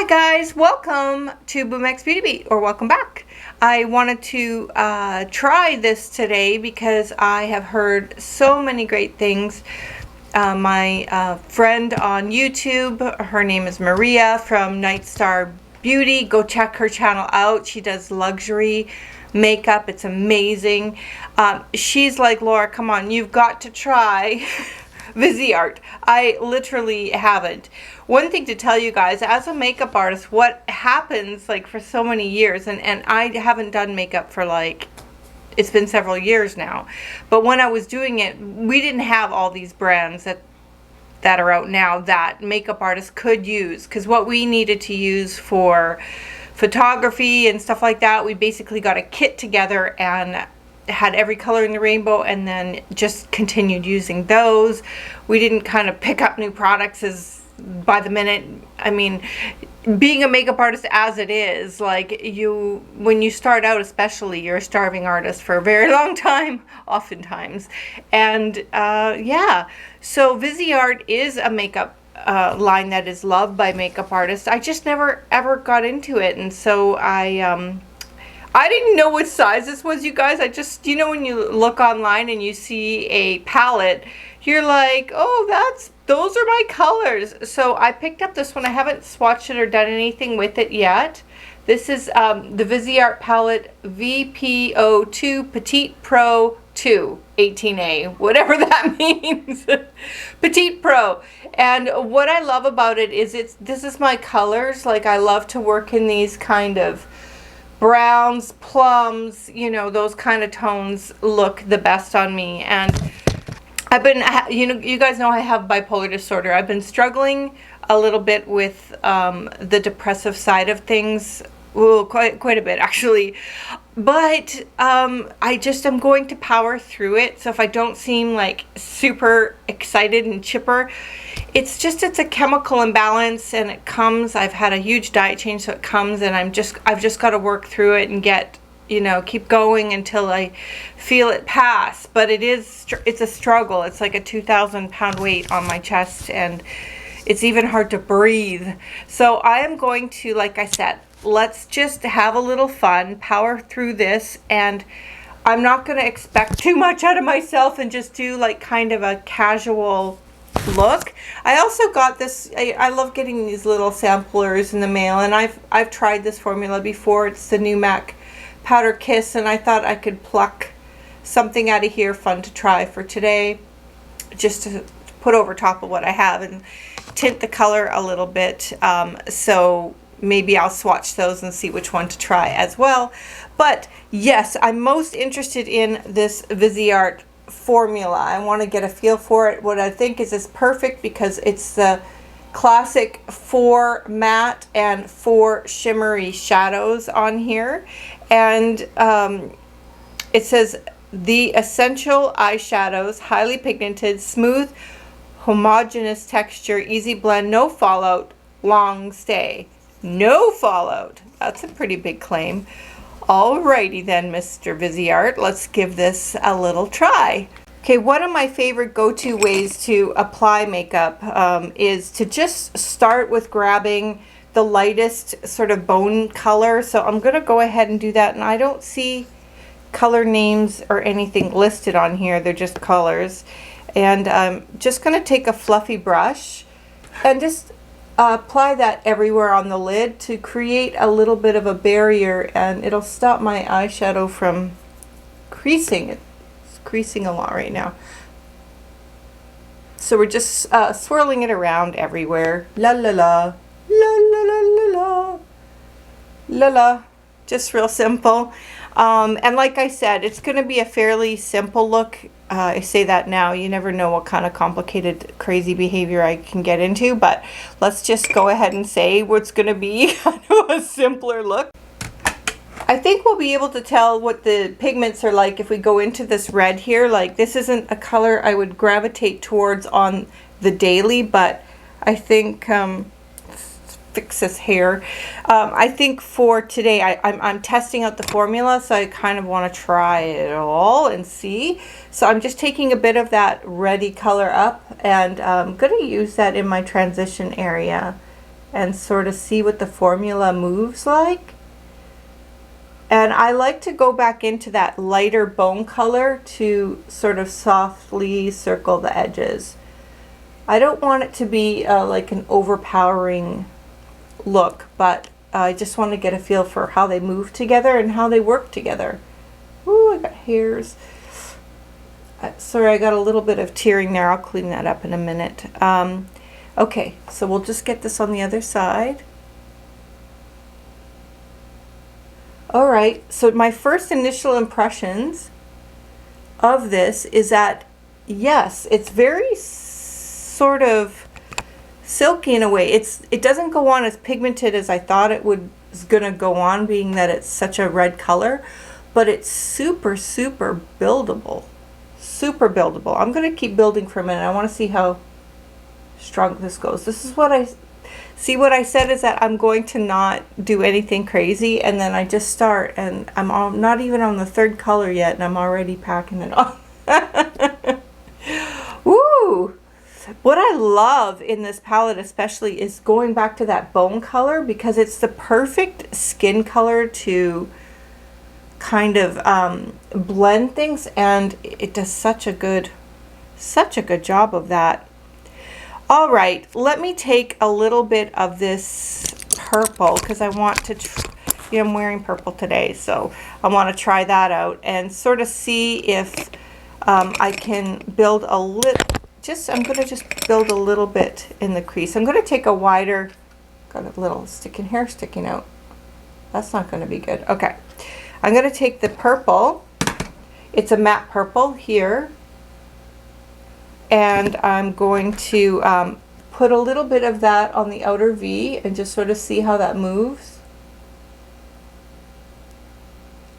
Hi guys, welcome to Boomx Beauty Beat, or welcome back. I wanted to try this today because I have heard so many great things. My friend on YouTube, her name is Maria from Nightstar Beauty. Go check her channel out. She does luxury makeup. It's amazing. She's like, Laura, come on, you've got to try VISEART. I literally haven't. One thing to tell you guys, as a makeup artist, what happens like for so many years, and I haven't done makeup for like, it's been several years now, but when I was doing it, we didn't have all these brands that are out now that makeup artists could use, because what we needed to use for photography and stuff like that, we basically got a kit together and had every color in the rainbow and then just continued using those. We didn't kind of pick up new products as by the minute. I mean, being a makeup artist as it is, like, when you start out especially, you're a starving artist for a very long time, oftentimes. And yeah, so VISEART is a makeup line that is loved by makeup artists. I just never ever got into it, and so I didn't know what size this was, you guys. I just, you know, when you look online and you see a palette, you're like, oh, those are my colors. So I picked up this one. I haven't swatched it or done anything with it yet. This is the VISEART palette VPO2 Petite Pro 2 18A, whatever that means. Petite Pro. And what I love about it is this is my colors. Like, I love to work in these kind of browns, plums, you know, those kind of tones look the best on me. And I've been, you guys know I have bipolar disorder. I've been struggling a little bit with the depressive side of things. Well, quite a bit actually, but I just am going to power through it. So if I don't seem like super excited and chipper, it's a chemical imbalance, and it comes. I've had a huge diet change, so it comes, and I've just got to work through it and get, you know, keep going until I feel it pass. But it's a struggle. It's like a 2,000-pound weight on my chest, and it's even hard to breathe. So I am going to, like I said, let's just have a little fun, power through this, and I'm not going to expect too much out of myself and just do like kind of a casual look. I also got this, I love getting these little samplers in the mail, and I've tried this formula before. It's the new MAC Powder Kiss, and I thought I could pluck something out of here fun to try for today, just to put over top of what I have and tint the color a little bit. So maybe I'll swatch those and see which one to try as well. But yes, I'm most interested in this VISEART formula. I want to get a feel for it. What I think is perfect, because it's the classic 4 matte and 4 shimmery shadows on here. And it says the essential eyeshadows, highly pigmented, smooth, homogeneous texture, easy blend, no fallout, long stay. No fallout. That's a pretty big claim. Alrighty then, Mr. VISEART, let's give this a little try. Okay, one of my favorite go-to ways to apply makeup is to just start with grabbing the lightest sort of bone color. So I'm going to go ahead and do that, and I don't see color names or anything listed on here. They're just colors. And I'm just going to take a fluffy brush and just apply that everywhere on the lid to create a little bit of a barrier, and it'll stop my eyeshadow from creasing. It's creasing a lot right now. So we're just swirling it around everywhere. La la la. La la la la la. La la. Just real simple. And like I said, it's going to be a fairly simple look. I say that now. You never know what kind of complicated, crazy behavior I can get into. But let's just go ahead and say what's going to be a simpler look. I think we'll be able to tell what the pigments are like if we go into this red here. Like, this isn't a color I would gravitate towards on the daily, but I think fix this hair. I think for today, I'm testing out the formula, so I kind of want to try it all and see. So I'm just taking a bit of that reddy color up, and I'm going to use that in my transition area and sort of see what the formula moves like. And I like to go back into that lighter bone color to sort of softly circle the edges. I don't want it to be like an overpowering look, but I just want to get a feel for how they move together and how they work together. Ooh, I got hairs. Sorry, I got a little bit of tearing there. I'll clean that up in a minute. Okay, so we'll just get this on the other side. All right, so my first initial impressions of this is that, yes, it's very sort of silky in a way. It doesn't go on as pigmented as I thought it was gonna go on, being that it's such a red color, but it's super, super buildable. Super buildable. I'm gonna keep building for a minute. I wanna see how strong this goes. This is what I see. What I said is that I'm going to not do anything crazy, and then I just start, and I'm not even on the third color yet, and I'm already packing it on. Woo! What I love in this palette especially is going back to that bone color, because it's the perfect skin color to kind of blend things, and it does such a good job of that. All right, let me take a little bit of this purple, because I want to, I'm wearing purple today, so I want to try that out and sort of see if I can build a little, I'm going to just build a little bit in the crease. I'm going to take a wider, got a little hair sticking out. That's not going to be good. Okay, I'm going to take the purple. It's a matte purple here. And I'm going to put a little bit of that on the outer V and just sort of see how that moves.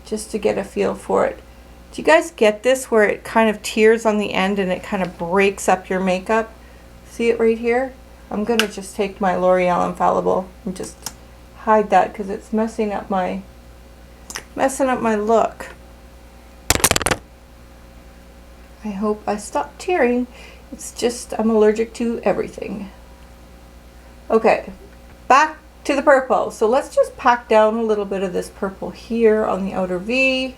Just to get a feel for it. Do you guys get this, where it kind of tears on the end and it kind of breaks up your makeup? See it right here? I'm going to just take my L'Oreal Infallible and just hide that, because it's messing up my look. I hope I stop tearing. It's just, I'm allergic to everything. Okay, back to the purple. So let's just pack down a little bit of this purple here on the outer V.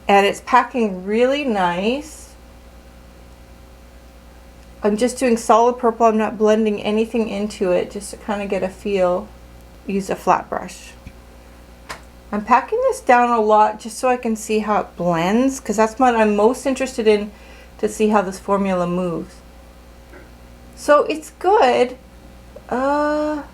And it's packing really nice. I'm just doing solid purple. I'm not blending anything into it, just to kind of get a feel. Use a flat brush. I'm packing this down a lot just so I can see how it blends, because that's what I'm most interested in, to see how this formula moves. So it's good. I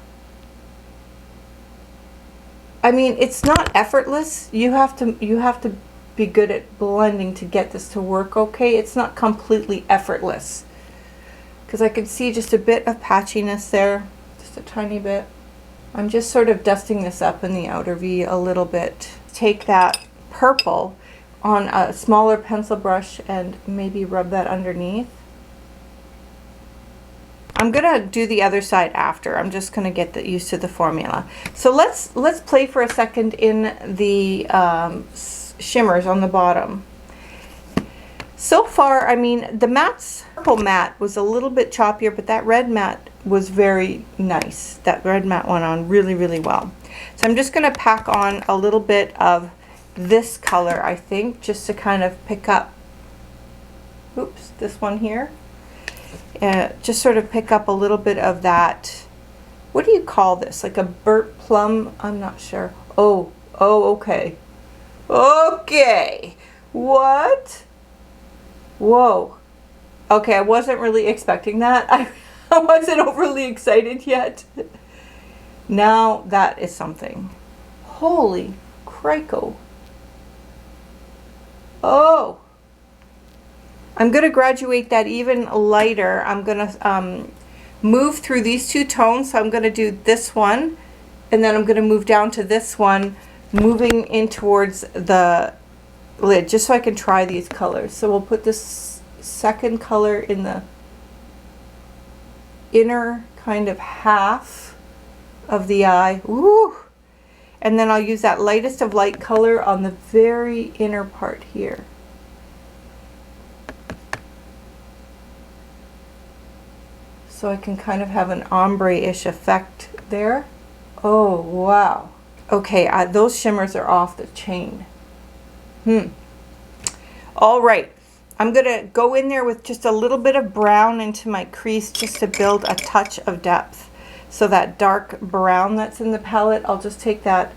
mean, it's not effortless. You have to be good at blending to get this to work okay. It's not completely effortless, because I can see just a bit of patchiness there, just a tiny bit. I'm just sort of dusting this up in the outer V a little bit. Take that purple on a smaller pencil brush and maybe rub that underneath. I'm gonna do the other side after. I'm just gonna get used to the formula. So let's play for a second in the shimmers on the bottom. So far, I mean, the purple matte was a little bit choppier, but that red matte was very nice. That red matte went on really, really well. So I'm just gonna pack on a little bit of this color, I think, just to kind of pick up, oops, this one here. Just sort of pick up a little bit of that, what do you call this? Like a burnt plum? I'm not sure. Oh, okay. Okay. What? Whoa. Okay, I wasn't really expecting that. I wasn't overly excited yet. Now that is something. Holy crico. Oh. I'm going to graduate that even lighter. I'm going to move through these two tones. So I'm going to do this one, and then I'm going to move down to this one, moving in towards the lid, just so I can try these colors. So we'll put this second color in the inner kind of half of the eye. Ooh. And then I'll use that lightest of light color on the very inner part here. so I can kind of have an ombre-ish effect there. Oh, wow. Okay, those shimmers are off the chain. All right, I'm gonna go in there with just a little bit of brown into my crease just to build a touch of depth. So that dark brown that's in the palette, I'll just take that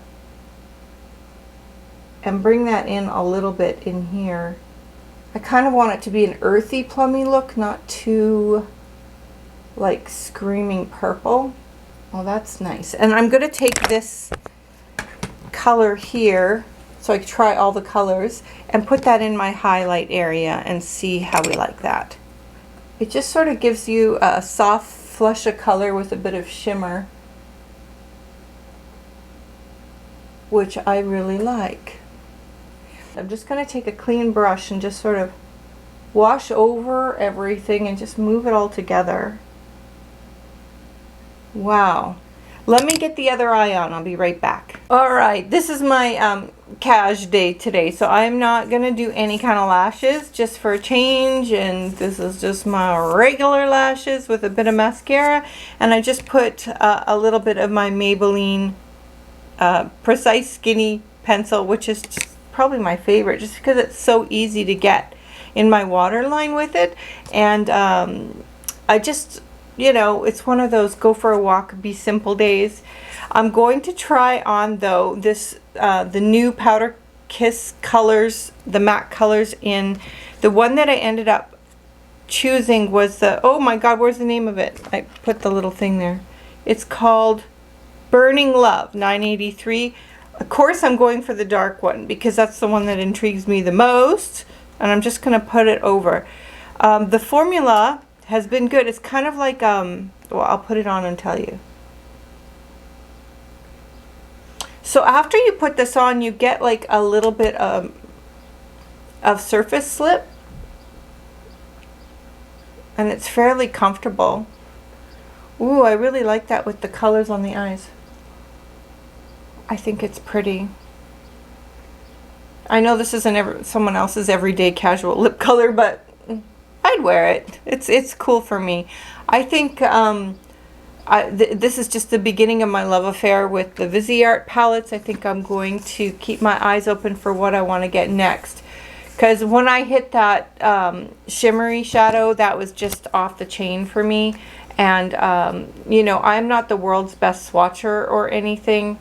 and bring that in a little bit in here. I kind of want it to be an earthy, plummy look, not too like screaming purple. Oh, that's nice. And I'm gonna take this color here, so I can try all the colors, and put that in my highlight area and see how we like that. It just sort of gives you a soft flush of color with a bit of shimmer, which I really like. I'm just going to take a clean brush and just sort of wash over everything and just move it all together. Wow. Let me get the other eye on. I'll be right back. All right, this is my cash day today, so I'm not going to do any kind of lashes, just for a change, and this is just my regular lashes with a bit of mascara, and I just put a little bit of my Maybelline Precise Skinny pencil, which is probably my favorite just because it's so easy to get in my waterline with it, and I just, you know, it's one of those go for a walk, be simple days. I'm going to try on though this the new Powder Kiss colors, the matte colors in the one that I ended up choosing was the, oh my god, where's the name of it? I put the little thing there. It's called Burning Love 983. Of course I'm going for the dark one because that's the one that intrigues me the most, and I'm just going to put it over. The formula has been good. It's kind of like, well, I'll put it on and tell you. So after you put this on, you get like a little bit of surface slip, and it's fairly comfortable. Ooh, I really like that with the colors on the eyes. I think it's pretty. I know this isn't someone else's everyday casual lip color, but I'd wear it. It's cool for me. I think this is just the beginning of my love affair with the VISEART palettes. I think I'm going to keep my eyes open for what I want to get next. Because when I hit that shimmery shadow, that was just off the chain for me. And, you know, I'm not the world's best swatcher or anything.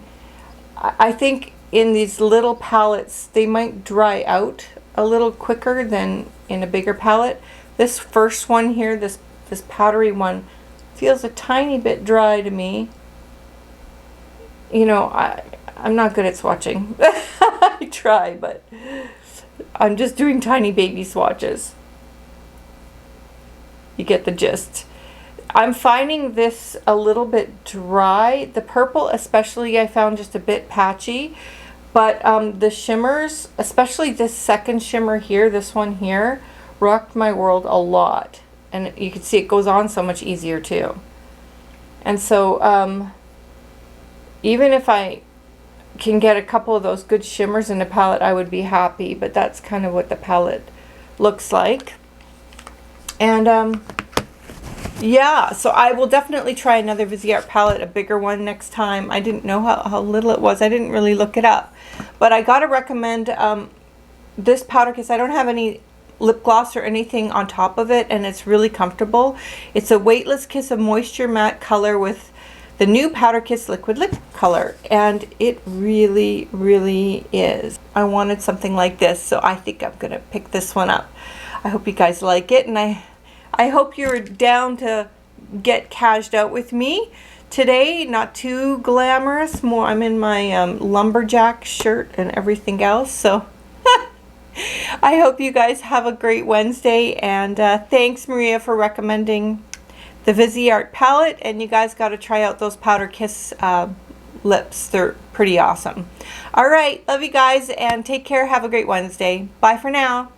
I think in these little palettes, they might dry out a little quicker than in a bigger palette. This first one here, this powdery one, feels a tiny bit dry to me. You know, I'm not good at swatching. I try, but I'm just doing tiny baby swatches. You get the gist. I'm finding this a little bit dry. The purple especially I found just a bit patchy. But the shimmers, especially this second shimmer here, this one here, rocked my world a lot. And you can see it goes on so much easier too. And so even if I can get a couple of those good shimmers in the palette, I would be happy. But that's kind of what the palette looks like. And yeah, so I will definitely try another VISEART palette, a bigger one next time. I didn't know how little it was. I didn't really look it up. But I gotta recommend this Powder Kiss. I don't have any lip gloss or anything on top of it, and it's really comfortable. It's a weightless kiss of moisture matte color with the new Powder Kiss liquid lip color, and it really, really is. I wanted something like this, so I think I'm gonna pick this one up. I hope you guys like it, and I hope you're down to get cashed out with me today. Not too glamorous. More, I'm in my lumberjack shirt and everything else. So I hope you guys have a great Wednesday. And thanks, Maria, for recommending the VISEART palette. And you guys got to try out those Powder Kiss lips. They're pretty awesome. All right. Love you guys and take care. Have a great Wednesday. Bye for now.